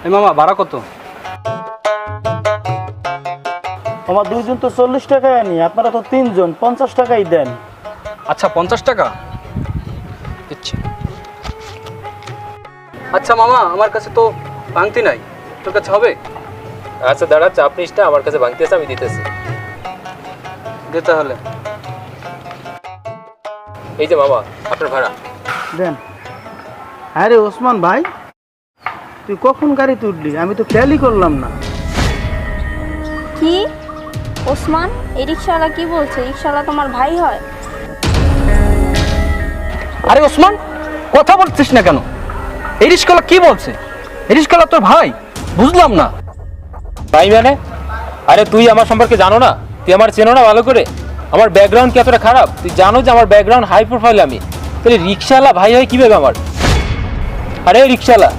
এই মামা ভাড়া কত? আমার দুইজন তো 40 টাকায় আনি, আপনারা তো 3 জন, 50 টাকাই দেন। আচ্ছা 50 টাকা দিচ্ছি। আচ্ছা মামা, আমার কাছে তো ভাঙতি নাই, তোর কাছে হবে? আচ্ছা দাঁড়া, চাপ নিস না, আমার কাছে ভাঙতি আছে, আমি দিতেছি। দে তাহলে। এই যে মামা, আপনার ভাড়া। দেন। আরে ওসমান ভাই, তুই কখন গাড়িতে উঠলি? আমি তো খেয়ালই করলাম না। কি ওসমান, এই রিক্সাওয়ালা কি বলছে? রিক্সাওয়ালা তোমার ভাই হয়? আরে ওসমান, কথা বলছিস না কেন? এই রিস্কাওয়ালা কি বলছে? এই রিস্কাওয়ালা তোর ভাই? বুঝলাম না। ভাই মানে? আরে তুই আমার সম্পর্কে জানো না? তুই আমার চেনো না ভালো করে? আমার ব্যাকগ্রাউন্ড কি এতটা খারাপ? তুই জানো যে আমার ব্যাকগ্রাউন্ড হাই প্রোফাইল, আমি তাহলে রিক্সাওয়ালা ভাই হয় কিভাবে আমার? আরে রিক্সাওয়ালা,